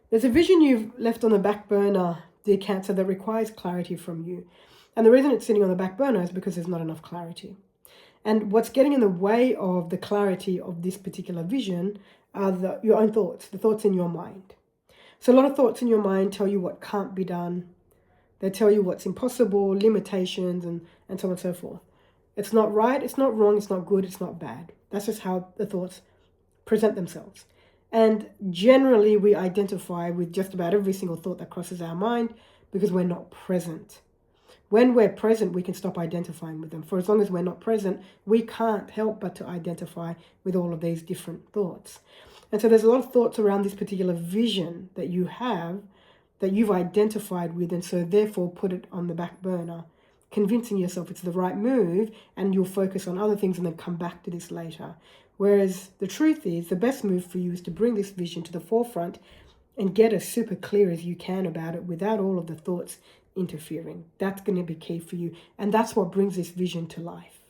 There's a vision you've left on the back burner, dear Cancer, that requires clarity from you. And the reason it's sitting on the back burner is because there's not enough clarity. And what's getting in the way of the clarity of this particular vision are your own thoughts, the thoughts in your mind. So a lot of thoughts in your mind tell you what can't be done. They tell you what's impossible, limitations, and so on and so forth. It's not right, it's not wrong, it's not good, it's not bad. That's just how the thoughts present themselves. And generally, we identify with just about every single thought that crosses our mind because we're not present. When we're present, we can stop identifying with them. For as long as we're not present, we can't help but to identify with all of these different thoughts. And so there's a lot of thoughts around this particular vision that you have that you've identified with, and so therefore put it on the back burner, convincing yourself it's the right move, and you'll focus on other things and then come back to this later. Whereas the truth is, the best move for you is to bring this vision to the forefront and get as super clear as you can about it without all of the thoughts interfering. That's going to be key for you. And that's what brings this vision to life.